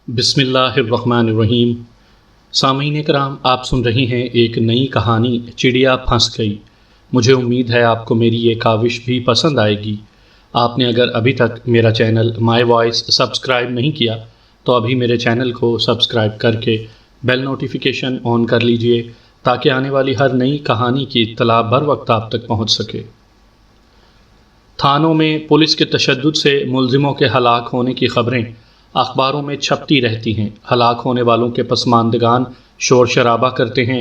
بسم اللہ الرحمن الرحیم۔ سامعین کرام، آپ سن رہے ہیں ایک نئی کہانی چڑیا پھنس گئی۔ مجھے امید ہے آپ کو میری یہ کاوش بھی پسند آئے گی۔ آپ نے اگر ابھی تک میرا چینل مائی وائس سبسکرائب نہیں کیا تو ابھی میرے چینل کو سبسکرائب کر کے بیل نوٹیفیکیشن آن کر لیجئے تاکہ آنے والی ہر نئی کہانی کی اطلاع بر وقت آپ تک پہنچ سکے۔ تھانوں میں پولیس کے تشدد سے ملزموں کے ہلاک ہونے کی خبریں اخباروں میں چھپتی رہتی ہیں۔ ہلاک ہونے والوں کے پسماندگان شور شرابہ کرتے ہیں۔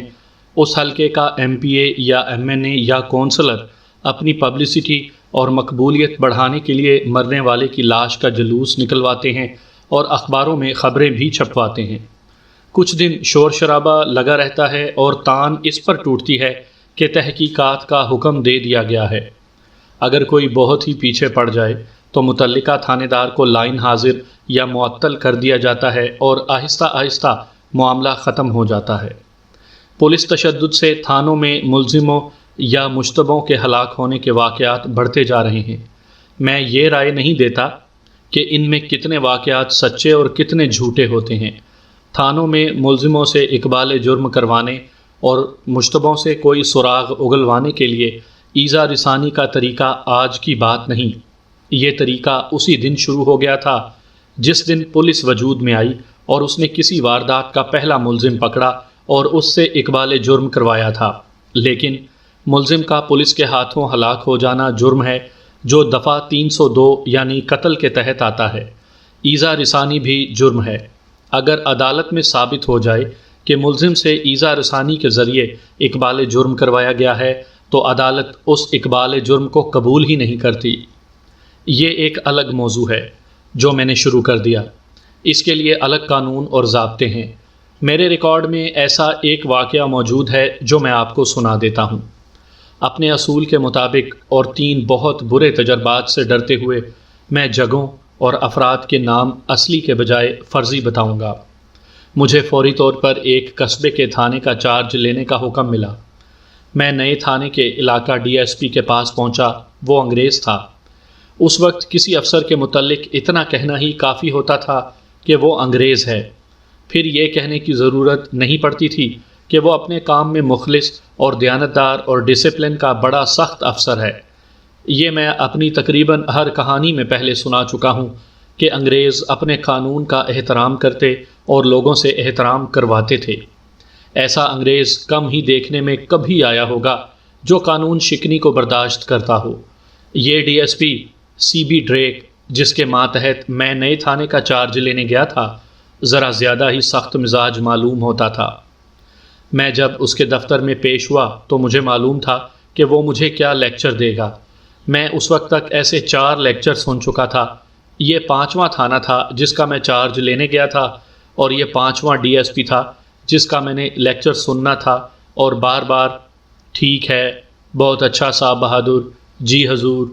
اس حلقے کا ایم پی اے یا ایم این اے یا کونسلر اپنی پبلسٹی اور مقبولیت بڑھانے کے لیے مرنے والے کی لاش کا جلوس نکلواتے ہیں اور اخباروں میں خبریں بھی چھپواتے ہیں۔ کچھ دن شور شرابہ لگا رہتا ہے اور تان اس پر ٹوٹتی ہے کہ تحقیقات کا حکم دے دیا گیا ہے۔ اگر کوئی بہت ہی پیچھے پڑ جائے تو متعلقہ تھانے دار کو لائن حاضر یا معطل کر دیا جاتا ہے اور آہستہ آہستہ معاملہ ختم ہو جاتا ہے۔ پولیس تشدد سے تھانوں میں ملزموں یا مشتبہوں کے ہلاک ہونے کے واقعات بڑھتے جا رہے ہیں۔ میں یہ رائے نہیں دیتا کہ ان میں کتنے واقعات سچے اور کتنے جھوٹے ہوتے ہیں۔ تھانوں میں ملزموں سے اقبال جرم کروانے اور مشتبہوں سے کوئی سراغ اگلوانے کے لیے ایذا رسانی کا طریقہ آج کی بات نہیں۔ یہ طریقہ اسی دن شروع ہو گیا تھا جس دن پولیس وجود میں آئی اور اس نے کسی واردات کا پہلا ملزم پکڑا اور اس سے اقبال جرم کروایا تھا۔ لیکن ملزم کا پولیس کے ہاتھوں ہلاک ہو جانا جرم ہے جو دفعہ 302 یعنی قتل کے تحت آتا ہے۔ ایذا رسانی بھی جرم ہے۔ اگر عدالت میں ثابت ہو جائے کہ ملزم سے ایذا رسانی کے ذریعے اقبال جرم کروایا گیا ہے تو عدالت اس اقبال جرم کو قبول ہی نہیں کرتی۔ یہ ایک الگ موضوع ہے جو میں نے شروع کر دیا۔ اس کے لیے الگ قانون اور ضابطے ہیں۔ میرے ریکارڈ میں ایسا ایک واقعہ موجود ہے جو میں آپ کو سنا دیتا ہوں۔ اپنے اصول کے مطابق اور 3 بہت برے تجربات سے ڈرتے ہوئے میں جگہوں اور افراد کے نام اصلی کے بجائے فرضی بتاؤں گا۔ مجھے فوری طور پر ایک قصبے کے تھانے کا چارج لینے کا حکم ملا۔ میں نئے تھانے کے علاقہ ڈی ایس پی کے پاس پہنچا۔ وہ انگریز تھا۔ اس وقت کسی افسر کے متعلق اتنا کہنا ہی کافی ہوتا تھا کہ وہ انگریز ہے۔ پھر یہ کہنے کی ضرورت نہیں پڑتی تھی کہ وہ اپنے کام میں مخلص اور دیانتدار اور ڈسپلن کا بڑا سخت افسر ہے۔ یہ میں اپنی تقریباً ہر کہانی میں پہلے سنا چکا ہوں کہ انگریز اپنے قانون کا احترام کرتے اور لوگوں سے احترام کرواتے تھے۔ ایسا انگریز کم ہی دیکھنے میں کبھی آیا ہوگا جو قانون شکنی کو برداشت کرتا ہو۔ یہ D S P C B ڈریک جس کے ماتحت میں نئے تھانے کا چارج لینے گیا تھا ذرا زیادہ ہی سخت مزاج معلوم ہوتا تھا۔ میں جب اس کے دفتر میں پیش ہوا تو مجھے معلوم تھا کہ وہ مجھے کیا لیکچر دے گا۔ میں اس وقت تک ایسے 4 لیکچر سن چکا تھا۔ یہ 5واں تھانہ تھا جس کا میں چارج لینے گیا تھا اور یہ 5واں ڈی ایس پی تھا جس کا میں نے لیکچر سننا تھا اور بار بار ٹھیک ہے، بہت اچھا صاحب بہادر، جی حضور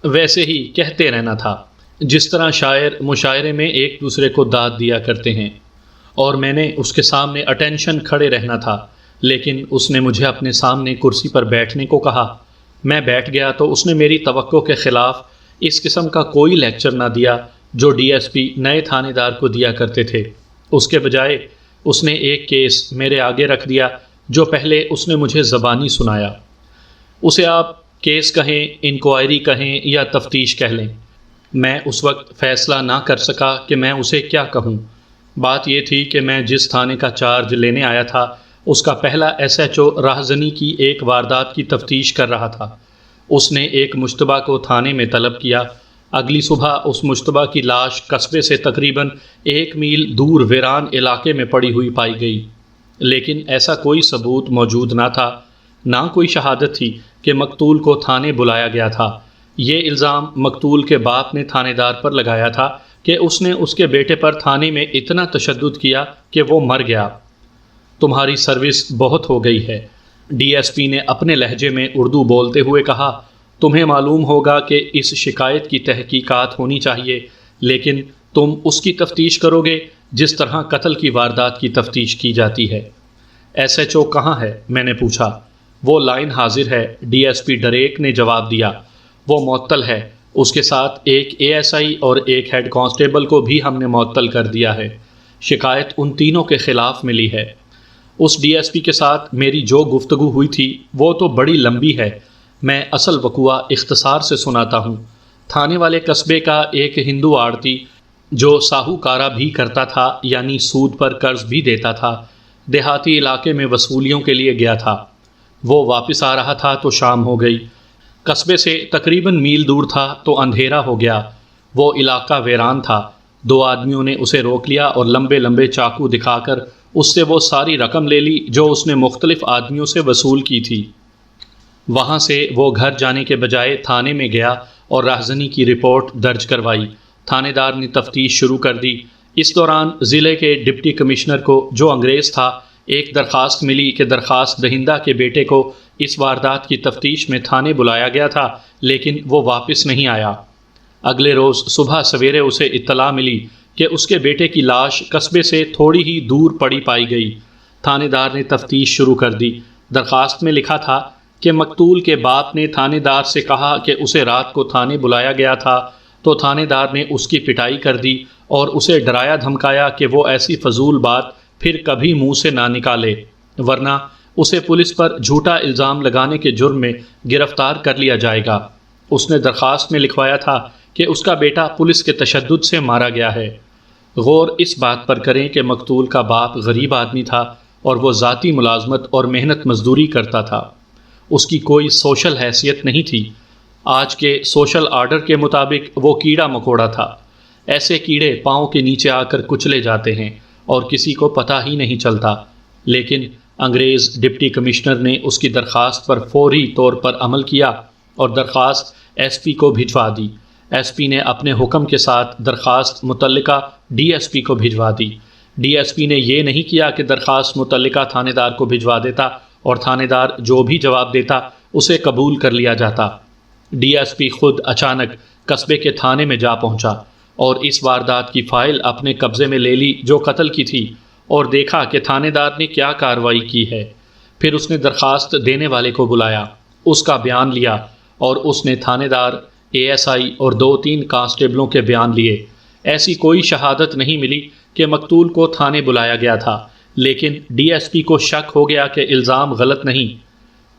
ویسے ہی کہتے رہنا تھا جس طرح شاعر مشاعرے میں ایک دوسرے کو داد دیا کرتے ہیں۔ اور میں نے اس کے سامنے اٹینشن کھڑے رہنا تھا، لیکن اس نے مجھے اپنے سامنے کرسی پر بیٹھنے کو کہا۔ میں بیٹھ گیا تو اس نے میری توقع کے خلاف اس قسم کا کوئی لیکچر نہ دیا جو ڈی ایس پی نئے تھانے دار کو دیا کرتے تھے۔ اس کے بجائے اس نے ایک کیس میرے آگے رکھ دیا جو پہلے اس نے مجھے زبانی سنایا۔ اسے آپ کیس کہیں، انکوائری کہیں یا تفتیش کہہ لیں۔ میں اس وقت فیصلہ نہ کر سکا کہ میں اسے کیا کہوں۔ بات یہ تھی کہ میں جس تھانے کا چارج لینے آیا تھا اس کا پہلا ایس ایچ او راہزنی کی ایک واردات کی تفتیش کر رہا تھا۔ اس نے ایک مشتبہ کو تھانے میں طلب کیا۔ اگلی صبح اس مشتبہ کی لاش قصبے سے تقریباً 1 میل دور ویران علاقے میں پڑی ہوئی پائی گئی، لیکن ایسا کوئی ثبوت موجود نہ تھا، نہ کوئی شہادت تھی کہ مقتول کو تھانے بلایا گیا تھا۔ یہ الزام مقتول کے باپ نے تھانے دار پر لگایا تھا کہ اس نے اس کے بیٹے پر تھانے میں اتنا تشدد کیا کہ وہ مر گیا۔ تمہاری سروس بہت ہو گئی ہے، ڈی ایس پی نے اپنے لہجے میں اردو بولتے ہوئے کہا۔ تمہیں معلوم ہوگا کہ اس شکایت کی تحقیقات ہونی چاہیے، لیکن تم اس کی تفتیش کرو گے جس طرح قتل کی واردات کی تفتیش کی جاتی ہے۔ ایس ایچ او کہاں ہے؟ میں نے پوچھا۔ وہ لائن حاضر ہے، ڈی ایس پی ڈریک نے جواب دیا۔ وہ معطل ہے۔ اس کے ساتھ ایک اے ایس آئی اور ایک ہیڈ کانسٹیبل کو بھی ہم نے معطل کر دیا ہے۔ شکایت ان تینوں کے خلاف ملی ہے۔ اس ڈی ایس پی کے ساتھ میری جو گفتگو ہوئی تھی وہ تو بڑی لمبی ہے، میں اصل وقوع اختصار سے سناتا ہوں۔ تھانے والے قصبے کا ایک ہندو آڑتی جو ساہوکارہ بھی کرتا تھا، یعنی سود پر قرض بھی دیتا تھا، دیہاتی علاقے میں وصولیوں کے لیے گیا تھا۔ وہ واپس آ رہا تھا تو شام ہو گئی۔ قصبے سے تقریباً میل دور تھا تو اندھیرا ہو گیا۔ وہ علاقہ ویران تھا۔ 2 آدمیوں نے اسے روک لیا اور لمبے لمبے چاقو دکھا کر اس سے وہ ساری رقم لے لی جو اس نے مختلف آدمیوں سے وصول کی تھی۔ وہاں سے وہ گھر جانے کے بجائے تھانے میں گیا اور راہزنی کی رپورٹ درج کروائی۔ تھانے دار نے تفتیش شروع کر دی۔ اس دوران ضلع کے ڈپٹی کمشنر کو، جو انگریز تھا، ایک درخواست ملی کہ درخواست دہندہ کے بیٹے کو اس واردات کی تفتیش میں تھانے بلایا گیا تھا، لیکن وہ واپس نہیں آیا۔ اگلے روز صبح سویرے اسے اطلاع ملی کہ اس کے بیٹے کی لاش قصبے سے تھوڑی ہی دور پڑی پائی گئی۔ تھانے دار نے تفتیش شروع کر دی۔ درخواست میں لکھا تھا کہ مقتول کے باپ نے تھانے دار سے کہا کہ اسے رات کو تھانے بلایا گیا تھا، تو تھانے دار نے اس کی پٹائی کر دی اور اسے ڈرایا دھمکایا کہ وہ ایسی فضول بات پھر کبھی منہ سے نہ نکالے، ورنہ اسے پولیس پر جھوٹا الزام لگانے کے جرم میں گرفتار کر لیا جائے گا۔ اس نے درخواست میں لکھوایا تھا کہ اس کا بیٹا پولیس کے تشدد سے مارا گیا ہے۔ غور اس بات پر کریں کہ مقتول کا باپ غریب آدمی تھا اور وہ ذاتی ملازمت اور محنت مزدوری کرتا تھا۔ اس کی کوئی سوشل حیثیت نہیں تھی۔ آج کے سوشل آرڈر کے مطابق وہ کیڑا مکوڑا تھا۔ ایسے کیڑے پاؤں کے نیچے آ کر کچلے جاتے ہیں اور کسی کو پتہ ہی نہیں چلتا، لیکن انگریز ڈپٹی کمشنر نے اس کی درخواست پر فوری طور پر عمل کیا اور درخواست ایس پی کو بھجوا دی۔ ایس پی نے اپنے حکم کے ساتھ درخواست متعلقہ ڈی ایس پی کو بھجوا دی۔ ڈی ایس پی نے یہ نہیں کیا کہ درخواست متعلقہ تھانے دار کو بھجوا دیتا اور تھانے دار جو بھی جواب دیتا اسے قبول کر لیا جاتا۔ ڈی ایس پی خود اچانک قصبے کے تھانے میں جا پہنچا اور اس واردات کی فائل اپنے قبضے میں لے لی جو قتل کی تھی، اور دیکھا کہ تھانے دار نے کیا کارروائی کی ہے۔ پھر اس نے درخواست دینے والے کو بلایا، اس کا بیان لیا اور اس نے تھانے دار، اے ایس آئی اور 2-3 کانسٹیبلوں کے بیان لیے۔ ایسی کوئی شہادت نہیں ملی کہ مقتول کو تھانے بلایا گیا تھا، لیکن ڈی ایس پی کو شک ہو گیا کہ الزام غلط نہیں۔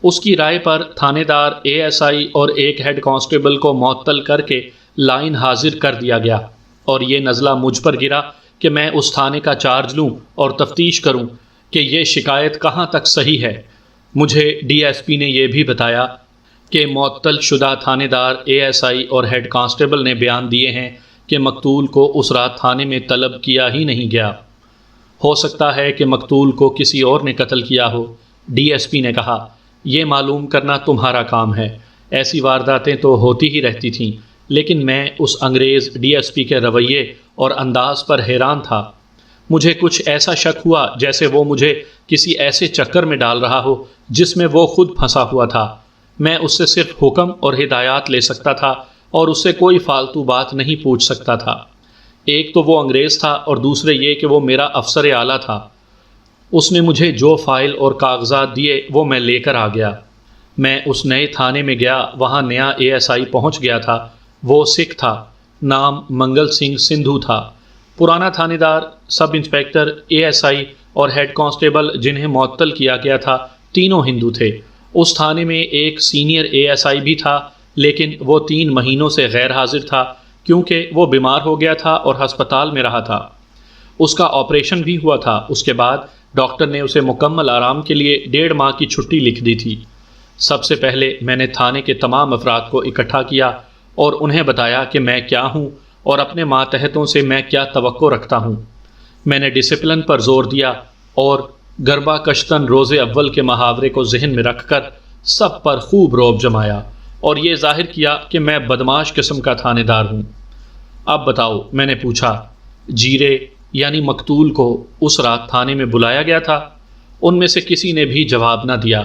اس کی رائے پر تھانے دار، اے ایس آئی اور ایک ہیڈ کانسٹیبل کو معطل کر کے لائن حاضر کر دیا گیا، اور یہ نزلہ مجھ پر گرا کہ میں اس تھانے کا چارج لوں اور تفتیش کروں کہ یہ شکایت کہاں تک صحیح ہے۔ مجھے ڈی ایس پی نے یہ بھی بتایا کہ معطل شدہ تھانے دار، اے ایس آئی اور ہیڈ کانسٹیبل نے بیان دیے ہیں کہ مقتول کو اس رات تھانے میں طلب کیا ہی نہیں گیا۔ ہو سکتا ہے کہ مقتول کو کسی اور نے قتل کیا ہو۔ ڈی ایس پی نے کہا، یہ معلوم کرنا تمہارا کام ہے۔ ایسی وارداتیں تو ہوتی ہی رہتی تھیں، لیکن میں اس انگریز ڈی ایس پی کے رویے اور انداز پر حیران تھا۔ مجھے کچھ ایسا شک ہوا جیسے وہ مجھے کسی ایسے چکر میں ڈال رہا ہو جس میں وہ خود پھنسا ہوا تھا۔ میں اس سے صرف حکم اور ہدایات لے سکتا تھا اور اس سے کوئی فالتو بات نہیں پوچھ سکتا تھا۔ ایک تو وہ انگریز تھا اور دوسرے یہ کہ وہ میرا افسر اعلیٰ تھا۔ اس نے مجھے جو فائل اور کاغذات دیے وہ میں لے کر آ گیا۔ میں اس نئے تھانے میں گیا، وہاں نیا اے ایس آئی پہنچ گیا تھا۔ وہ سکھ تھا، نام منگل سنگھ سندھو تھا۔ پرانا تھانے دار، سب انسپیکٹر، اے ایس آئی اور ہیڈ کانسٹیبل جنہیں معطل کیا گیا تھا، تینوں ہندو تھے۔ اس تھانے میں ایک سینئر اے ایس آئی بھی تھا، لیکن وہ 3 مہینوں سے غیر حاضر تھا کیونکہ وہ بیمار ہو گیا تھا اور ہسپتال میں رہا تھا۔ اس کا آپریشن بھی ہوا تھا۔ اس کے بعد ڈاکٹر نے اسے مکمل آرام کے لیے 1.5 ماہ کی چھٹی لکھ دی تھی۔ سب سے پہلے میں نے تھانے کے تمام افراد کو اکٹھا کیا اور انہیں بتایا کہ میں کیا ہوں اور اپنے ماتحتوں سے میں کیا توقع رکھتا ہوں۔ میں نے ڈسپلن پر زور دیا اور گربا کشتن روز اول کے محاورے کو ذہن میں رکھ کر سب پر خوب رعب جمایا اور یہ ظاہر کیا کہ میں بدماش قسم کا تھانے دار ہوں۔ اب بتاؤ، میں نے پوچھا، جیرے یعنی مقتول کو اس رات تھانے میں بلایا گیا تھا؟ ان میں سے کسی نے بھی جواب نہ دیا۔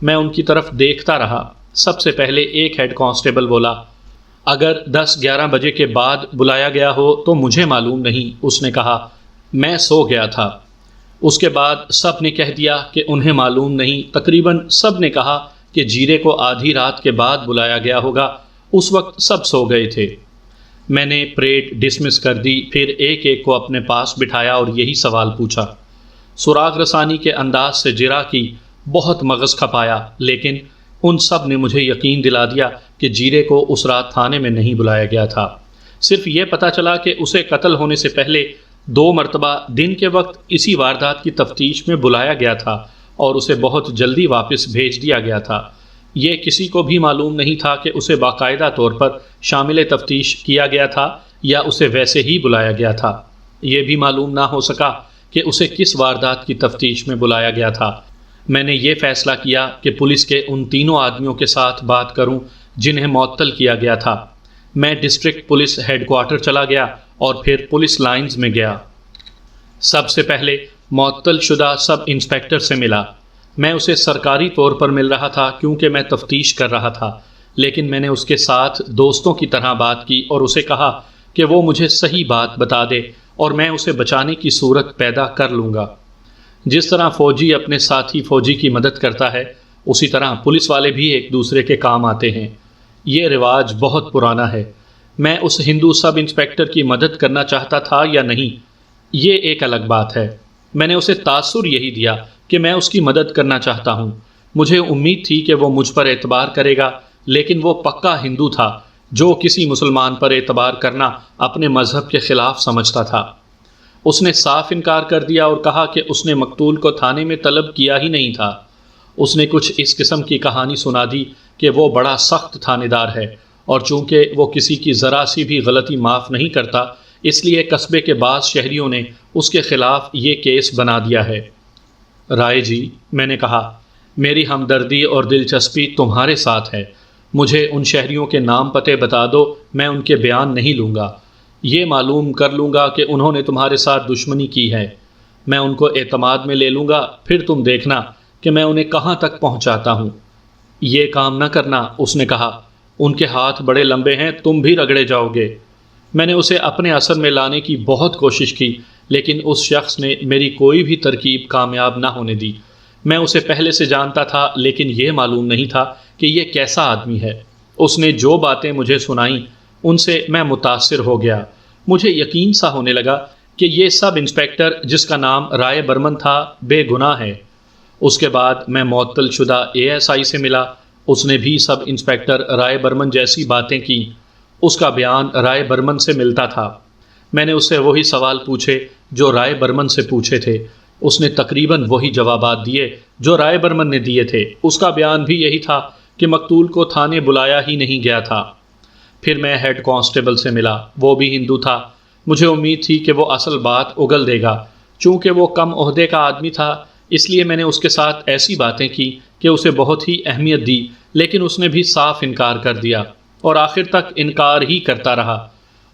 میں ان کی طرف دیکھتا رہا۔ سب سے پہلے ایک ہیڈ کانسٹیبل بولا، اگر 10-11 بجے کے بعد بلایا گیا ہو تو مجھے معلوم نہیں۔ اس نے کہا، میں سو گیا تھا۔ اس کے بعد سب نے کہہ دیا کہ انہیں معلوم نہیں۔ تقریباً سب نے کہا کہ جیرے کو آدھی رات کے بعد بلایا گیا ہوگا۔ اس وقت سب سو گئے تھے۔ میں نے پریڈ ڈسمس کر دی، پھر ایک ایک کو اپنے پاس بٹھایا اور یہی سوال پوچھا۔ سراغ رسانی کے انداز سے جرا کی بہت مغز کھپایا، لیکن ان سب نے مجھے یقین دلا دیا کہ جیرے کو اس رات تھانے میں نہیں بلایا گیا تھا۔ صرف یہ پتہ چلا کہ اسے قتل ہونے سے پہلے 2 مرتبہ دن کے وقت اسی واردات کی تفتیش میں بلایا گیا تھا اور اسے بہت جلدی واپس بھیج دیا گیا تھا۔ یہ کسی کو بھی معلوم نہیں تھا کہ اسے باقاعدہ طور پر شامل تفتیش کیا گیا تھا یا اسے ویسے ہی بلایا گیا تھا۔ یہ بھی معلوم نہ ہو سکا کہ اسے کس واردات کی تفتیش میں بلایا گیا تھا۔ میں نے یہ فیصلہ کیا کہ پولیس کے ان تینوں آدمیوں کے ساتھ بات کروں جنہیں معطل کیا گیا تھا۔ میں ڈسٹرکٹ پولیس ہیڈ کوارٹر چلا گیا اور پھر پولیس لائنز میں گیا۔ سب سے پہلے معطل شدہ سب انسپیکٹر سے ملا۔ میں اسے سرکاری طور پر مل رہا تھا کیونکہ میں تفتیش کر رہا تھا، لیکن میں نے اس کے ساتھ دوستوں کی طرح بات کی اور اسے کہا کہ وہ مجھے صحیح بات بتا دے اور میں اسے بچانے کی صورت پیدا کر لوں گا۔ جس طرح فوجی اپنے ساتھی فوجی کی مدد کرتا ہے، اسی طرح پولیس والے بھی ایک دوسرے کے کام آتے ہیں۔ یہ رواج بہت پرانا ہے۔ میں اس ہندو سب انسپیکٹر کی مدد کرنا چاہتا تھا یا نہیں، یہ ایک الگ بات ہے۔ میں نے اسے تاثر یہی دیا کہ میں اس کی مدد کرنا چاہتا ہوں۔ مجھے امید تھی کہ وہ مجھ پر اعتبار کرے گا، لیکن وہ پکا ہندو تھا جو کسی مسلمان پر اعتبار کرنا اپنے مذہب کے خلاف سمجھتا تھا۔ اس نے صاف انکار کر دیا اور کہا کہ اس نے مقتول کو تھانے میں طلب کیا ہی نہیں تھا۔ اس نے کچھ اس قسم کی کہانی سنا دی کہ وہ بڑا سخت تھانے دار ہے، اور چونکہ وہ کسی کی ذرا سی بھی غلطی معاف نہیں کرتا، اس لیے قصبے کے بعض شہریوں نے اس کے خلاف یہ کیس بنا دیا ہے۔ رائے جی، میں نے کہا، میری ہمدردی اور دلچسپی تمہارے ساتھ ہے۔ مجھے ان شہریوں کے نام پتے بتا دو، میں ان کے بیان نہیں لوں گا۔ یہ معلوم کر لوں گا کہ انہوں نے تمہارے ساتھ دشمنی کی ہے۔ میں ان کو اعتماد میں لے لوں گا، پھر تم دیکھنا کہ میں انہیں کہاں تک پہنچاتا ہوں۔ یہ کام نہ کرنا، اس نے کہا، ان کے ہاتھ بڑے لمبے ہیں، تم بھی رگڑے جاؤ گے۔ میں نے اسے اپنے اثر میں لانے کی بہت کوشش کی، لیکن اس شخص نے میری کوئی بھی ترکیب کامیاب نہ ہونے دی۔ میں اسے پہلے سے جانتا تھا، لیکن یہ معلوم نہیں تھا کہ یہ کیسا آدمی ہے۔ اس نے جو باتیں مجھے سنائیں ان سے میں متاثر ہو گیا۔ مجھے یقین سا ہونے لگا کہ یہ سب انسپیکٹر جس کا نام رائے برمن تھا بے گناہ ہے۔ اس کے بعد میں معطل شدہ ASI سے ملا۔ اس نے بھی سب انسپیکٹر رائے برمن جیسی باتیں کی۔ اس کا بیان رائے برمن سے ملتا تھا۔ میں نے اس سے وہی سوال پوچھے جو رائے برمن سے پوچھے تھے۔ اس نے تقریباً وہی جوابات دیے جو رائے برمن نے دیے تھے۔ اس کا بیان بھی یہی تھا کہ مقتول کو تھانے بلایا ہی نہیں گیا تھا۔ پھر میں ہیڈ کانسٹیبل سے ملا۔ وہ بھی ہندو تھا۔ مجھے امید تھی کہ وہ اصل بات اگل دے گا۔ چونکہ وہ کم عہدے کا آدمی تھا، اس لیے میں نے اس کے ساتھ ایسی باتیں کی کہ اسے بہت ہی اہمیت دی، لیکن اس نے بھی صاف انکار کر دیا اور آخر تک انکار ہی کرتا رہا۔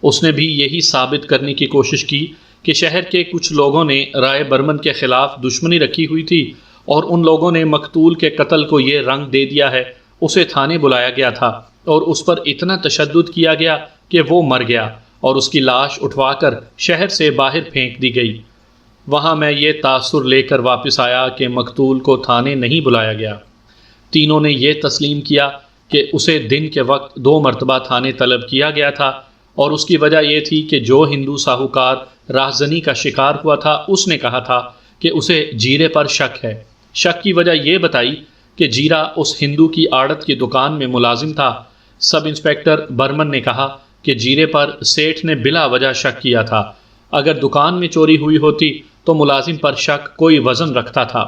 اس نے بھی یہی ثابت کرنے کی کوشش کی کہ شہر کے کچھ لوگوں نے رائے برمن کے خلاف دشمنی رکھی ہوئی تھی اور ان لوگوں نے مقتول کے قتل کو یہ رنگ دے دیا ہے۔ اسے تھانے بلایا گیا تھا اور اس پر اتنا تشدد کیا گیا کہ وہ مر گیا اور اس کی لاش اٹھوا کر شہر سے باہر پھینک دی گئی۔ وہاں میں یہ تاثر لے کر واپس آیا کہ مقتول کو تھانے نہیں بلایا گیا۔ تینوں نے یہ تسلیم کیا کہ اسے دن کے وقت 2 مرتبہ تھانے طلب کیا گیا تھا، اور اس کی وجہ یہ تھی کہ جو ہندو ساہوکار راہزنی کا شکار ہوا تھا، اس نے کہا تھا کہ اسے جیرے پر شک ہے۔ شک کی وجہ یہ بتائی کہ جیرا اس ہندو کی آڑت کی دکان میں ملازم تھا۔ سب انسپیکٹر برمن نے کہا کہ جیرے پر سیٹھ نے بلا وجہ شک کیا تھا۔ اگر دکان میں چوری ہوئی ہوتی تو ملازم پر شک کوئی وزن رکھتا تھا۔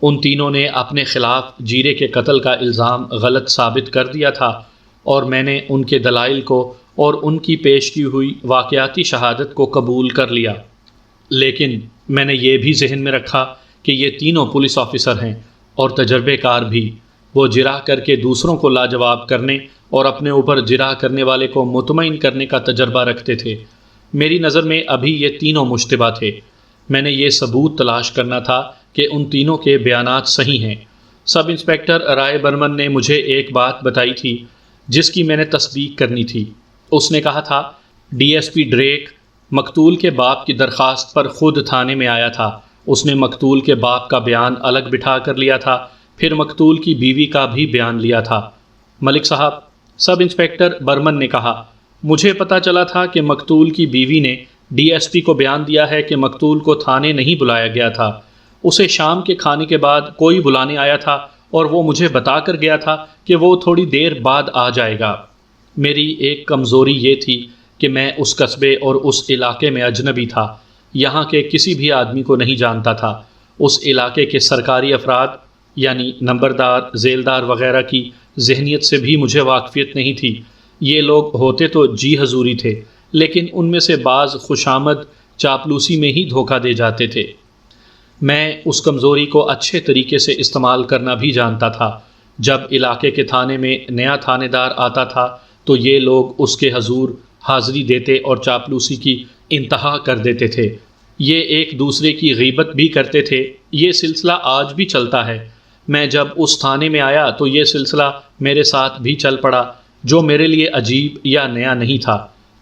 ان تینوں نے اپنے خلاف جیرے کے قتل کا الزام غلط ثابت کر دیا تھا، اور میں نے ان کے دلائل کو اور ان کی پیش کی ہوئی واقعاتی شہادت کو قبول کر لیا۔ لیکن میں نے یہ بھی ذہن میں رکھا کہ یہ تینوں پولیس آفیسر ہیں اور تجربے کار بھی۔ وہ جرح کر کے دوسروں کو لاجواب کرنے اور اپنے اوپر جرح کرنے والے کو مطمئن کرنے کا تجربہ رکھتے تھے۔ میری نظر میں ابھی یہ تینوں مشتبہ تھے۔ میں نے یہ ثبوت تلاش کرنا تھا کہ ان تینوں کے بیانات صحیح ہیں۔ سب انسپیکٹر رائے برمن نے مجھے ایک بات بتائی تھی جس کی میں نے تصدیق کرنی تھی۔ اس نے کہا تھا DSP ڈریک مقتول کے باپ کی درخواست پر خود تھانے میں آیا تھا۔ اس نے مقتول کے باپ کا بیان الگ بٹھا کر لیا تھا، پھر مقتول کی بیوی کا بھی بیان لیا تھا۔ ملک صاحب، سب انسپیکٹر برمن نے کہا، مجھے پتہ چلا تھا کہ مقتول کی بیوی نے ڈی ایس پی کو بیان دیا ہے کہ مقتول کو تھانے نہیں بلایا گیا تھا، اسے شام کے کھانے کے بعد کوئی بلانے آیا تھا اور وہ مجھے بتا کر گیا تھا کہ وہ تھوڑی دیر بعد آ جائے گا۔ میری ایک کمزوری یہ تھی کہ میں اس قصبے اور اس علاقے میں اجنبی تھا، یہاں کے کسی بھی آدمی کو نہیں جانتا تھا۔ اس علاقے کے سرکاری افراد یعنی نمبردار، ذیلدار وغیرہ کی ذہنیت سے بھی مجھے واقفیت نہیں تھی۔ یہ لوگ ہوتے تو جی حضوری تھے، لیکن ان میں سے بعض خوشامد چاپلوسی میں ہی دھوکہ دے جاتے تھے۔ میں اس کمزوری کو اچھے طریقے سے استعمال کرنا بھی جانتا تھا۔ جب علاقے کے تھانے میں نیا تھانے دار آتا تھا تو یہ لوگ اس کے حضور حاضری دیتے اور چاپلوسی کی انتہا کر دیتے تھے۔ یہ ایک دوسرے کی غیبت بھی کرتے تھے۔ یہ سلسلہ آج بھی چلتا ہے۔ میں جب اس تھانے میں آیا تو یہ سلسلہ میرے ساتھ بھی چل پڑا، جو میرے لیے عجیب یا نیا نہیں تھا۔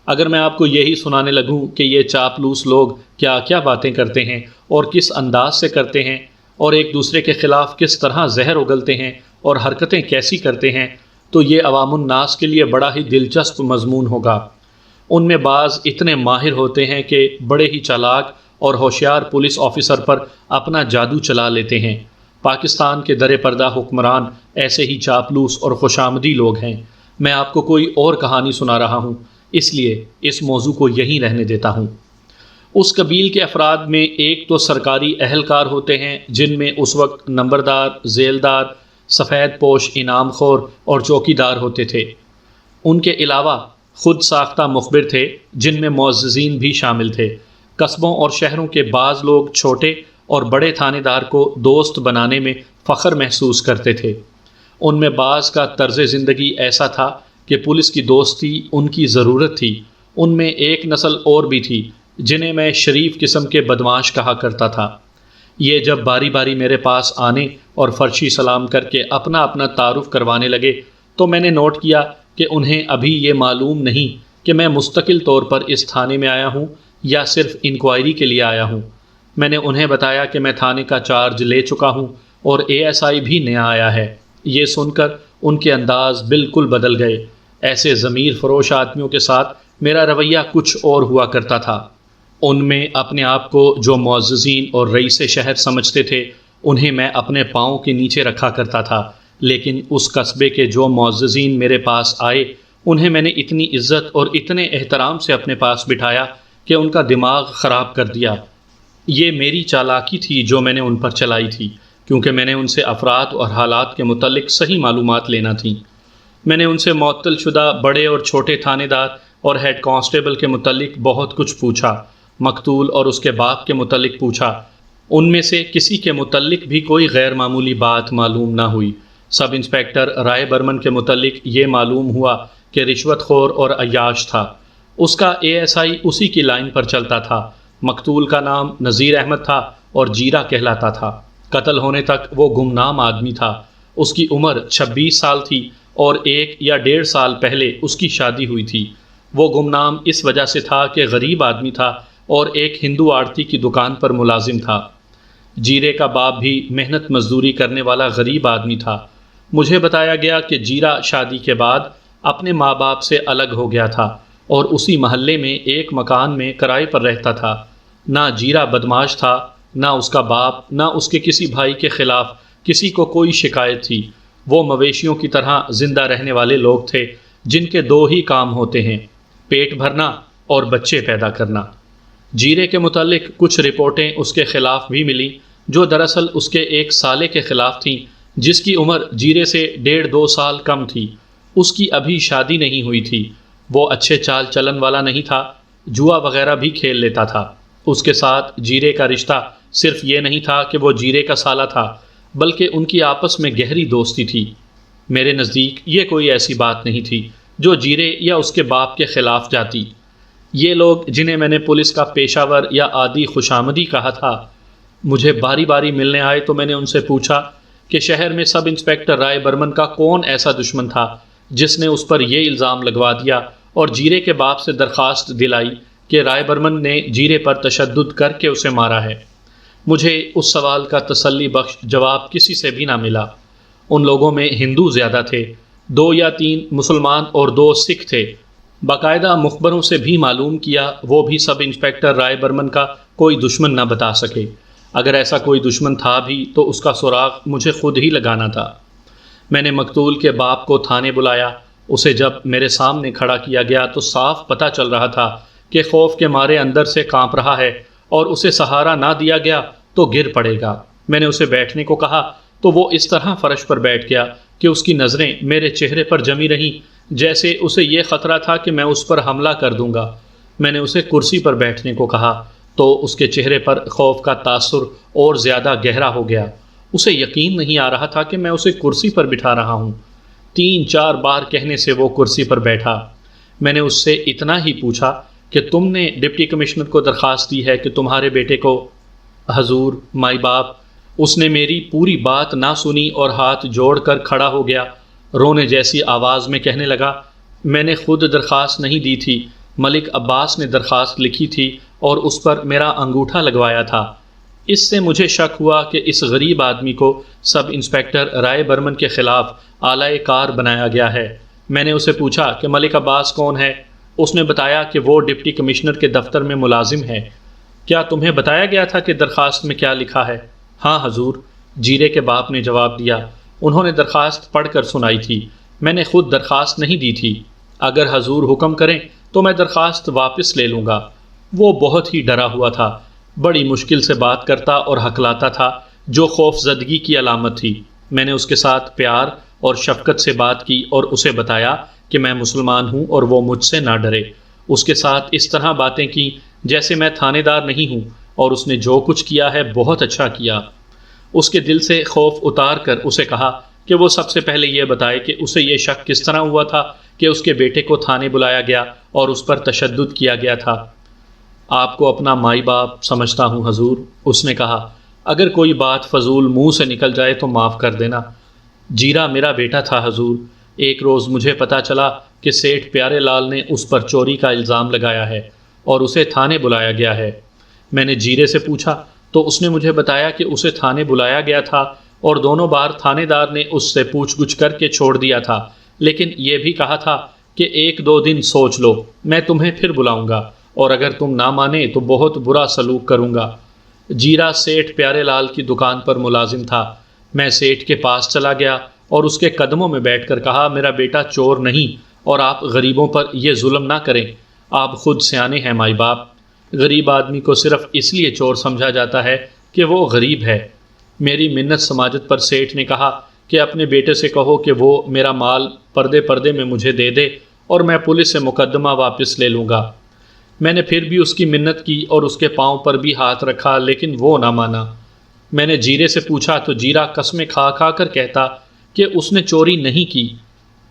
اگر میں آپ کو یہی سنانے لگوں کہ یہ چاپلوس لوگ کیا کیا باتیں کرتے ہیں اور کس انداز سے کرتے ہیں اور ایک دوسرے کے خلاف کس طرح زہر اگلتے ہیں اور حرکتیں کیسی کرتے ہیں، تو یہ عوام الناس کے لیے بڑا ہی دلچسپ مضمون ہوگا۔ ان میں بعض اتنے ماہر ہوتے ہیں کہ بڑے ہی چالاک اور ہوشیار پولیس آفیسر پر اپنا جادو چلا لیتے ہیں۔ پاکستان کے در پردہ حکمران ایسے ہی چاپلوس اور خوشامدی لوگ ہیں۔ میں آپ کو کوئی اور کہانی سنا رہا ہوں، اس لیے اس موضوع کو یہیں رہنے دیتا ہوں۔ اس قبیل کے افراد میں ایک تو سرکاری اہلکار ہوتے ہیں، جن میں اس وقت نمبردار، ذیلدار، سفید پوش، انعام خور اور چوکیدار ہوتے تھے۔ ان کے علاوہ خود ساختہ مخبر تھے، جن میں معززین بھی شامل تھے۔ قصبوں اور شہروں کے بعض لوگ چھوٹے اور بڑے تھانے دار کو دوست بنانے میں فخر محسوس کرتے تھے۔ ان میں بعض کا طرز زندگی ایسا تھا کہ پولیس کی دوستی ان کی ضرورت تھی۔ ان میں ایک نسل اور بھی تھی جنہیں میں شریف قسم کے بدمعاش کہا کرتا تھا۔ یہ جب باری باری میرے پاس آنے اور فرشی سلام کر کے اپنا اپنا تعارف کروانے لگے تو میں نے نوٹ کیا کہ انہیں ابھی یہ معلوم نہیں کہ میں مستقل طور پر اس تھانے میں آیا ہوں یا صرف انکوائری کے لیے آیا ہوں۔ میں نے انہیں بتایا کہ میں تھانے کا چارج لے چکا ہوں اور اے ایس آئی بھی نیا آیا ہے۔ یہ سن کر ان کے انداز بالکل بدل گئے۔ ایسے ضمیر فروش آدمیوں کے ساتھ میرا رویہ کچھ اور ہوا کرتا تھا۔ ان میں اپنے آپ کو جو معززین اور رئیس شہر سمجھتے تھے، انہیں میں اپنے پاؤں کے نیچے رکھا کرتا تھا، لیکن اس قصبے کے جو معززین میرے پاس آئے، انہیں میں نے اتنی عزت اور اتنے احترام سے اپنے پاس بٹھایا کہ ان کا دماغ خراب کر دیا۔ یہ میری چالاکی تھی جو میں نے ان پر چلائی تھی، کیونکہ میں نے ان سے افراد اور حالات کے متعلق صحیح معلومات لینا تھیں۔ میں نے ان سے معطل شدہ بڑے اور چھوٹے تھانے دار اور ہیڈ کانسٹیبل کے متعلق بہت کچھ پوچھا، مقتول اور اس کے باپ کے متعلق پوچھا۔ ان میں سے کسی کے متعلق بھی کوئی غیر معمولی بات معلوم نہ ہوئی۔ سب انسپیکٹر رائے برمن کے متعلق یہ معلوم ہوا کہ رشوت خور اور عیاش تھا۔ اس کا اے ایس آئی اسی کی لائن پر چلتا تھا۔ مقتول کا نام نذیر احمد تھا اور جیرا کہلاتا تھا۔ قتل ہونے تک وہ گمنام آدمی تھا۔ اس کی عمر 26 سال تھی اور 1 یا 1.5 سال پہلے اس کی شادی ہوئی تھی۔ وہ گمنام اس وجہ سے تھا کہ غریب آدمی تھا اور ایک ہندو آڑتی کی دکان پر ملازم تھا۔ جیرے کا باپ بھی محنت مزدوری کرنے والا غریب آدمی تھا۔ مجھے بتایا گیا کہ جیرا شادی کے بعد اپنے ماں باپ سے الگ ہو گیا تھا اور اسی محلے میں ایک مکان میں کرائے پر رہتا تھا۔ نہ جیرا بدمعاش تھا، نہ اس کا باپ، نہ اس کے کسی بھائی کے خلاف کسی کو کوئی شکایت تھی۔ وہ مویشیوں کی طرح زندہ رہنے والے لوگ تھے جن کے 2 ہی کام ہوتے ہیں، پیٹ بھرنا اور بچے پیدا کرنا۔ جیرے کے متعلق کچھ رپورٹیں اس کے خلاف بھی ملی جو دراصل اس کے ایک سالے کے خلاف تھیں، جس کی عمر جیرے سے 1.5-2 سال کم تھی۔ اس کی ابھی شادی نہیں ہوئی تھی۔ وہ اچھے چال چلن والا نہیں تھا، جوا وغیرہ بھی کھیل لیتا تھا۔ اس کے ساتھ جیرے کا رشتہ صرف یہ نہیں تھا کہ وہ جیرے کا سالہ تھا، بلکہ ان کی آپس میں گہری دوستی تھی۔ میرے نزدیک یہ کوئی ایسی بات نہیں تھی جو جیرے یا اس کے باپ کے خلاف جاتی۔ یہ لوگ جنہیں میں نے پولیس کا پیشہ ور یا عادی خوشامدی کہا تھا، مجھے باری باری ملنے آئے تو میں نے ان سے پوچھا کہ شہر میں سب انسپیکٹر رائے برمن کا کون ایسا دشمن تھا جس نے اس پر یہ الزام لگوا دیا اور جیرے کے باپ سے درخواست دلائی کہ رائے برمن نے جیرے پر تشدد کر کے اسے مارا ہے۔ مجھے اس سوال کا تسلی بخش جواب کسی سے بھی نہ ملا۔ ان لوگوں میں ہندو زیادہ تھے، 2 یا 3 مسلمان اور 2 سکھ تھے۔ باقاعدہ مخبروں سے بھی معلوم کیا، وہ بھی سب انسپکٹر رائے برمن کا کوئی دشمن نہ بتا سکے۔ اگر ایسا کوئی دشمن تھا بھی تو اس کا سراغ مجھے خود ہی لگانا تھا۔ میں نے مقتول کے باپ کو تھانے بلایا۔ اسے جب میرے سامنے کھڑا کیا گیا تو صاف پتہ چل رہا تھا کہ خوف کے مارے اندر سے کانپ رہا ہے، اور اسے سہارا نہ دیا گیا تو گر پڑے گا۔ میں نے اسے بیٹھنے کو کہا تو وہ اس طرح فرش پر بیٹھ گیا کہ اس کی نظریں میرے چہرے پر جمی رہیں، جیسے اسے یہ خطرہ تھا کہ میں اس پر حملہ کر دوں گا۔ میں نے اسے کرسی پر بیٹھنے کو کہا تو اس کے چہرے پر خوف کا تاثر اور زیادہ گہرا ہو گیا۔ اسے یقین نہیں آ رہا تھا کہ میں اسے کرسی پر بٹھا رہا ہوں۔ 3-4 بار کہنے سے وہ کرسی پر بیٹھا۔ میں نے اس سے اتنا ہی پوچھا کہ تم نے ڈپٹی کمشنر کو درخواست دی ہے کہ تمہارے بیٹے کو؟ حضور، مائی باپ۔ اس نے میری پوری بات نہ سنی اور ہاتھ جوڑ کر کھڑا ہو گیا، رونے جیسی آواز میں کہنے لگا، میں نے خود درخواست نہیں دی تھی، ملک عباس نے درخواست لکھی تھی اور اس پر میرا انگوٹھا لگوایا تھا۔ اس سے مجھے شک ہوا کہ اس غریب آدمی کو سب انسپکٹر رائے برمن کے خلاف اعلی کار بنایا گیا ہے۔ میں نے اسے پوچھا کہ ملک عباس کون ہے؟ اس نے بتایا کہ وہ ڈپٹی کمشنر کے دفتر میں ملازم ہے۔ کیا تمہیں بتایا گیا تھا کہ درخواست میں کیا لکھا ہے؟ ہاں حضور، جیرے کے باپ نے جواب دیا۔ انہوں نے درخواست پڑھ کر سنائی تھی۔ میں نے خود درخواست نہیں دی تھی۔ اگر حضور حکم کریں تو میں درخواست واپس لے لوں گا۔ وہ بہت ہی ڈرا ہوا تھا، بڑی مشکل سے بات کرتا اور ہکلاتا تھا، جو خوف زدگی کی علامت تھی۔ میں نے اس کے ساتھ پیار اور شفقت سے بات کی اور اسے بتایا کہ میں مسلمان ہوں اور وہ مجھ سے نہ ڈرے۔ اس کے ساتھ اس طرح باتیں کی جیسے میں تھانے دار نہیں ہوں، اور اس نے جو کچھ کیا ہے بہت اچھا کیا۔ اس کے دل سے خوف اتار کر اسے کہا کہ وہ سب سے پہلے یہ بتائے کہ اسے یہ شک کس طرح ہوا تھا کہ اس کے بیٹے کو تھانے بلایا گیا اور اس پر تشدد کیا گیا تھا۔ آپ کو اپنا مائی باپ سمجھتا ہوں حضور، اس نے کہا۔ اگر کوئی بات فضول منہ سے نکل جائے تو معاف کر دینا۔ جیرا میرا بیٹا تھا حضور۔ ایک روز مجھے پتا چلا کہ سیٹھ پیارے لال نے اس پر چوری کا الزام لگایا ہے اور اسے تھانے بلایا گیا ہے۔ میں نے جیرے سے پوچھا تو اس نے مجھے بتایا کہ اسے تھانے بلایا گیا تھا اور دونوں بار تھانے دار نے اس سے پوچھ گچھ کر کے چھوڑ دیا تھا، لیکن یہ بھی کہا تھا کہ 1-2 دن سوچ لو، میں تمہیں پھر بلاؤں گا، اور اگر تم نہ مانے تو بہت برا سلوک کروں گا۔ جیرا سیٹھ پیارے لال کی دکان پر ملازم تھا۔ میں سیٹھ کے پاس چلا گیا اور اس کے قدموں میں بیٹھ کر کہا، میرا بیٹا چور نہیں، اور آپ غریبوں پر یہ ظلم نہ کریں۔ آپ خود سیانے ہیں مائی باپ۔ غریب آدمی کو صرف اس لیے چور سمجھا جاتا ہے کہ وہ غریب ہے۔ میری منت سماجت پر سیٹھ نے کہا کہ اپنے بیٹے سے کہو کہ وہ میرا مال پردے پردے میں مجھے دے دے اور میں پولیس سے مقدمہ واپس لے لوں گا۔ میں نے پھر بھی اس کی منت کی اور اس کے پاؤں پر بھی ہاتھ رکھا، لیکن وہ نہ مانا۔ میں نے جیرے سے پوچھا تو جیرا قسمیں کھا کھا کر کہتا کہ اس نے چوری نہیں کی۔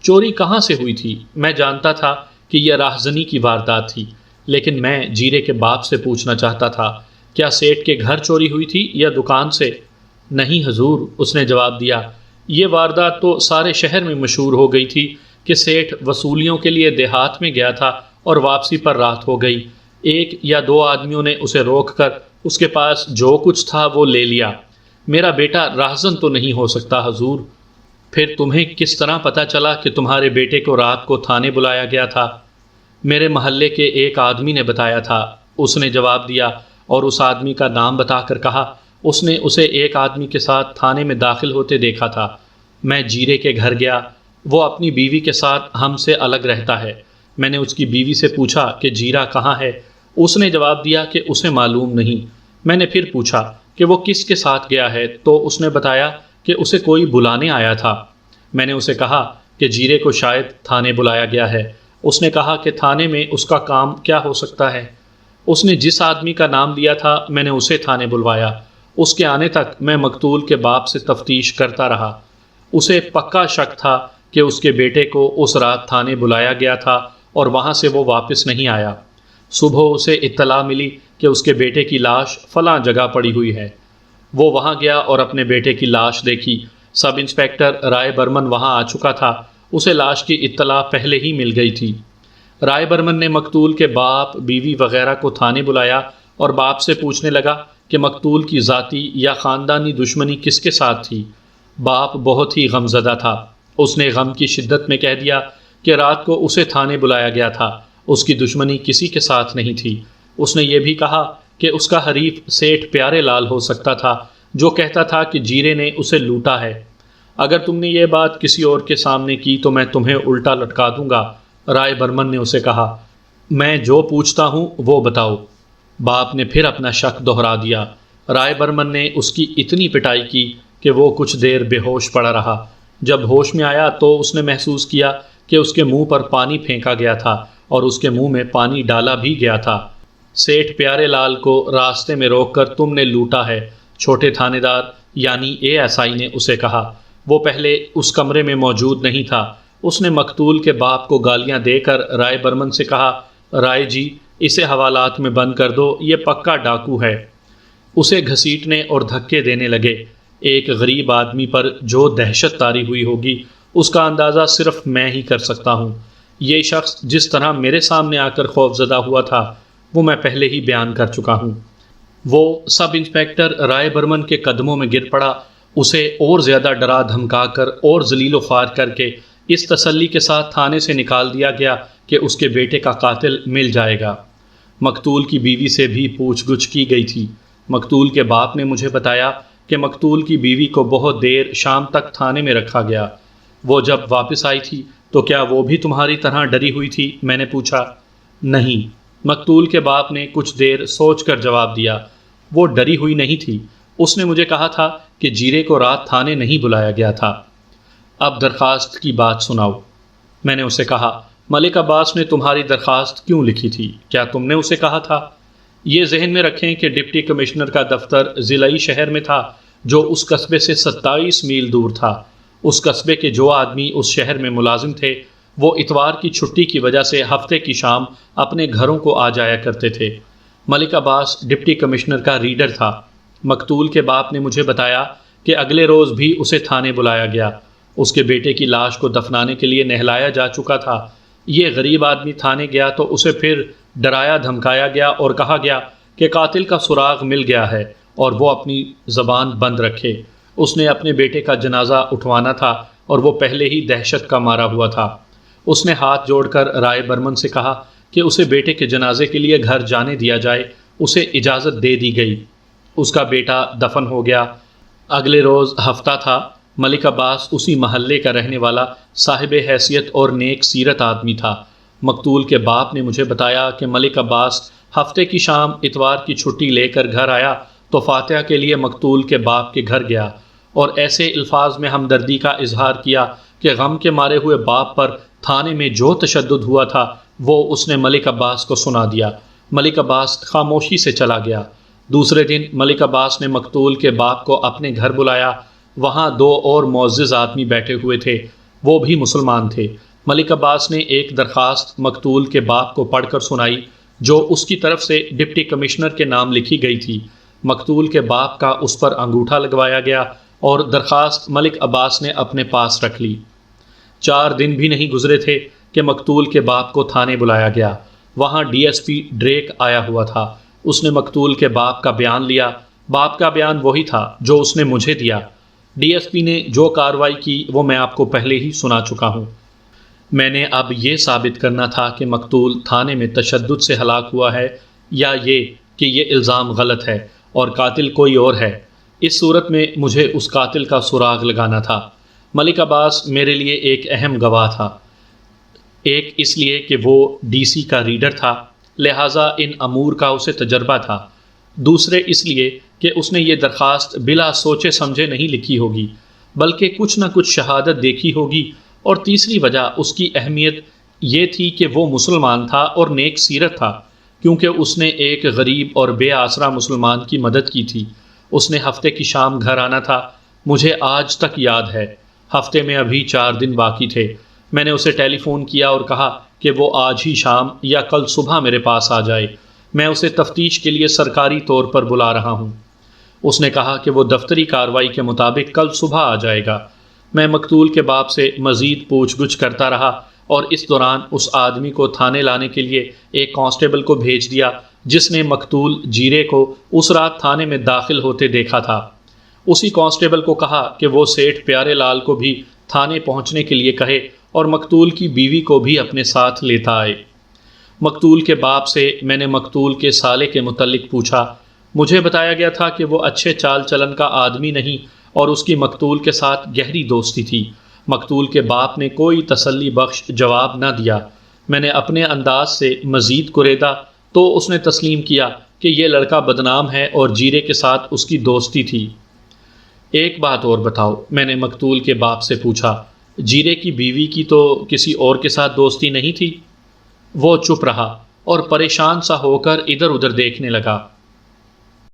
چوری کہاں سے ہوئی تھی؟ میں جانتا تھا کہ یہ راہزنی کی واردات تھی، لیکن میں جیرے کے باپ سے پوچھنا چاہتا تھا، کیا سیٹھ کے گھر چوری ہوئی تھی یا دکان سے؟ نہیں حضور، اس نے جواب دیا، یہ واردات تو سارے شہر میں مشہور ہو گئی تھی کہ سیٹھ وصولیوں کے لیے دیہات میں گیا تھا اور واپسی پر رات ہو گئی۔ 1 یا 2 آدمیوں نے اسے روک کر اس کے پاس جو کچھ تھا وہ لے لیا۔ میرا بیٹا راہزن تو نہیں ہو سکتا حضور۔ پھر تمہیں کس طرح پتہ چلا کہ تمہارے بیٹے کو رات کو تھانے بلایا گیا تھا؟ میرے محلے کے ایک آدمی نے بتایا تھا، اس نے جواب دیا، اور اس آدمی کا نام بتا کر کہا اس نے اسے ایک آدمی کے ساتھ تھانے میں داخل ہوتے دیکھا تھا۔ میں جیرے کے گھر گیا، وہ اپنی بیوی کے ساتھ ہم سے الگ رہتا ہے۔ میں نے اس کی بیوی سے پوچھا کہ جیرا کہاں ہے؟ اس نے جواب دیا کہ اسے معلوم نہیں۔ میں نے پھر پوچھا کہ وہ کس کے ساتھ گیا ہے تو اس نے بتایا کہ اسے کوئی بلانے آیا تھا۔ میں نے اسے کہا کہ جیرے کو شاید تھانے بلایا گیا ہے۔ اس نے کہا کہ تھانے میں اس کا کام کیا ہو سکتا ہے؟ اس نے جس آدمی کا نام لیا تھا میں نے اسے تھانے بلوایا۔ اس کے آنے تک میں مقتول کے باپ سے تفتیش کرتا رہا۔ اسے پکا شک تھا کہ اس کے بیٹے کو اس رات تھانے بلایا گیا تھا اور وہاں سے وہ واپس نہیں آیا۔ صبح اسے اطلاع ملی کہ اس کے بیٹے کی لاش فلاں جگہ پڑی ہوئی ہے۔ وہ وہاں گیا اور اپنے بیٹے کی لاش دیکھی۔ سب انسپکٹر رائے برمن وہاں آ چکا تھا۔ اسے لاش کی اطلاع پہلے ہی مل گئی تھی۔ رائے برمن نے مقتول کے باپ، بیوی وغیرہ کو تھانے بلایا اور باپ سے پوچھنے لگا کہ مقتول کی ذاتی یا خاندانی دشمنی کس کے ساتھ تھی۔ باپ بہت ہی غمزدہ تھا۔ اس نے غم کی شدت میں کہہ دیا کہ رات کو اسے تھانے بلایا گیا تھا۔ اس کی دشمنی کسی کے ساتھ نہیں تھی۔ اس نے یہ بھی کہا کہ اس کا حریف سیٹھ پیارے لال ہو سکتا تھا، جو کہتا تھا کہ جیرے نے اسے لوٹا ہے۔ اگر تم نے یہ بات کسی اور کے سامنے کی تو میں تمہیں الٹا لٹکا دوں گا۔ رائے برمن نے اسے کہا، میں جو پوچھتا ہوں وہ بتاؤ۔ باپ نے پھر اپنا شک دہرا دیا۔ رائے برمن نے اس کی اتنی پٹائی کی کہ وہ کچھ دیر بے ہوش پڑا رہا۔ جب ہوش میں آیا تو اس نے محسوس کیا کہ اس کے منہ پر پانی پھینکا گیا تھا اور اس کے منہ میں پانی ڈالا بھی گیا تھا۔ سیٹھ پیارے لال کو راستے میں روک کر تم نے لوٹا ہے، چھوٹے تھانے دار یعنی ASI نے اسے کہا۔ وہ پہلے اس کمرے میں موجود نہیں تھا۔ اس نے مقتول کے باپ کو گالیاں دے کر رائے برمن سے کہا، رائے جی اسے حوالات میں بند کر دو، یہ پکا ڈاکو ہے۔ اسے گھسیٹنے اور دھکے دینے لگے۔ ایک غریب آدمی پر جو دہشت طاری ہوئی ہوگی اس کا اندازہ صرف میں ہی کر سکتا ہوں۔ یہ شخص جس طرح میرے سامنے آ کر خوف زدہ ہوا تھا وہ میں پہلے ہی بیان کر چکا ہوں۔ وہ سب انسپیکٹر رائے برمن کے قدموں میں گر پڑا، اسے اور زیادہ ڈرا دھمکا کر اور ذلیل و خوار کر کے اس تسلی کے ساتھ تھانے سے نکال دیا گیا کہ اس کے بیٹے کا قاتل مل جائے گا۔ مقتول کی بیوی سے بھی پوچھ گچھ کی گئی تھی۔ مقتول کے باپ نے مجھے بتایا کہ مقتول کی بیوی کو بہت دیر شام تک تھانے میں رکھا گیا۔ وہ جب واپس آئی تھی تو کیا وہ بھی تمہاری طرح ڈری ہوئی تھی؟ میں نے پوچھا۔ نہیں، مقتول کے باپ نے کچھ دیر سوچ کر جواب دیا، وہ ڈری ہوئی نہیں تھی۔ اس نے مجھے کہا تھا کہ جیرے کو رات تھانے نہیں بلایا گیا تھا۔ اب درخواست کی بات سناؤ۔ میں نے اسے کہا، ملک عباس نے تمہاری درخواست کیوں لکھی تھی؟ کیا تم نے اسے کہا تھا؟ یہ ذہن میں رکھیں کہ ڈپٹی کمشنر کا دفتر ضلعی شہر میں تھا جو اس قصبے سے 27 میل دور تھا۔ اس قصبے کے جو آدمی اس شہر میں ملازم تھے وہ اتوار کی چھٹی کی وجہ سے ہفتے کی شام اپنے گھروں کو آ جایا کرتے تھے۔ ملک عباس ڈپٹی کمشنر کا ریڈر تھا۔ مقتول کے باپ نے مجھے بتایا کہ اگلے روز بھی اسے تھانے بلایا گیا۔ اس کے بیٹے کی لاش کو دفنانے کے لیے نہلایا جا چکا تھا۔ یہ غریب آدمی تھانے گیا تو اسے پھر ڈرایا دھمکایا گیا اور کہا گیا کہ قاتل کا سراغ مل گیا ہے اور وہ اپنی زبان بند رکھے۔ اس نے اپنے بیٹے کا جنازہ اٹھوانا تھا اور وہ پہلے ہی دہشت کا مارا ہوا تھا۔ اس نے ہاتھ جوڑ کر رائے برمن سے کہا کہ اسے بیٹے کے جنازے کے لیے گھر جانے دیا جائے۔ اسے اجازت دے دی گئی۔ اس کا بیٹا دفن ہو گیا۔ اگلے روز ہفتہ تھا۔ ملک عباس اسی محلے کا رہنے والا صاحب حیثیت اور نیک سیرت آدمی تھا۔ مقتول کے باپ نے مجھے بتایا کہ ملک عباس ہفتے کی شام اتوار کی چھٹی لے کر گھر آیا تو فاتحہ کے لیے مقتول کے باپ کے گھر گیا اور ایسے الفاظ میں ہمدردی کا اظہار کیا کہ غم کے مارے ہوئے باپ پر تھانے میں جو تشدد ہوا تھا وہ اس نے ملک عباس کو سنا دیا۔ ملک عباس خاموشی سے چلا گیا۔ دوسرے دن ملک عباس نے مقتول کے باپ کو اپنے گھر بلایا۔ وہاں دو اور معزز آدمی بیٹھے ہوئے تھے، وہ بھی مسلمان تھے۔ ملک عباس نے ایک درخواست مقتول کے باپ کو پڑھ کر سنائی جو اس کی طرف سے ڈپٹی کمشنر کے نام لکھی گئی تھی۔ مقتول کے باپ کا اس پر انگوٹھا لگوایا گیا اور درخواست ملک عباس نے اپنے پاس رکھ لی۔ 4 دن بھی نہیں گزرے تھے کہ مقتول کے باپ کو تھانے بلایا گیا۔ وہاں DSP ڈریک آیا ہوا تھا۔ اس نے مقتول کے باپ کا بیان لیا۔ باپ کا بیان وہی تھا جو اس نے مجھے دیا۔ DSP نے جو کارروائی کی وہ میں آپ کو پہلے ہی سنا چکا ہوں۔ میں نے اب یہ ثابت کرنا تھا کہ مقتول تھانے میں تشدد سے ہلاک ہوا ہے یا یہ کہ یہ الزام غلط ہے اور قاتل کوئی اور ہے۔ اس صورت میں مجھے اس قاتل کا سراغ لگانا تھا۔ ملک عباس میرے لیے ایک اہم گواہ تھا۔ ایک اس لیے کہ وہ DC کا ریڈر تھا، لہٰذا ان امور کا اسے تجربہ تھا۔ دوسرے اس لیے کہ اس نے یہ درخواست بلا سوچے سمجھے نہیں لکھی ہوگی بلکہ کچھ نہ کچھ شہادت دیکھی ہوگی، اور تیسری وجہ اس کی اہمیت یہ تھی کہ وہ مسلمان تھا اور نیک سیرت تھا، کیونکہ اس نے ایک غریب اور بے آسرا مسلمان کی مدد کی تھی۔ اس نے ہفتے کی شام گھر آنا تھا۔ مجھے آج تک یاد ہے، ہفتے میں ابھی 4 دن باقی تھے۔ میں نے اسے ٹیلی فون کیا اور کہا کہ وہ آج ہی شام یا کل صبح میرے پاس آ جائے، میں اسے تفتیش کے لیے سرکاری طور پر بلا رہا ہوں۔ اس نے کہا کہ وہ دفتری کارروائی کے مطابق کل صبح آ جائے گا۔ میں مقتول کے باپ سے مزید پوچھ گچھ کرتا رہا اور اس دوران اس آدمی کو تھانے لانے کے لیے ایک کانسٹیبل کو بھیج دیا جس نے مقتول جیرے کو اس رات تھانے میں داخل ہوتے دیکھا تھا۔ اسی کانسٹیبل کو کہا کہ وہ سیٹھ پیارے لال کو بھی تھانے پہنچنے کے لیے کہے اور مقتول کی بیوی کو بھی اپنے ساتھ لیتا آئے۔ مقتول کے باپ سے میں نے مقتول کے سالے کے متعلق پوچھا۔ مجھے بتایا گیا تھا کہ وہ اچھے چال چلن کا آدمی نہیں اور اس کی مقتول کے ساتھ گہری دوستی تھی۔ مقتول کے باپ نے کوئی تسلی بخش جواب نہ دیا۔ میں نے اپنے انداز سے مزید کریدا تو اس نے تسلیم کیا کہ یہ لڑکا بدنام ہے اور جیرے کے ساتھ اس کی دوستی تھی۔ ایک بات اور بتاؤ، میں نے مقتول کے باپ سے پوچھا، جیرے کی بیوی کی تو کسی اور کے ساتھ دوستی نہیں تھی؟ وہ چپ رہا اور پریشان سا ہو کر ادھر ادھر دیکھنے لگا۔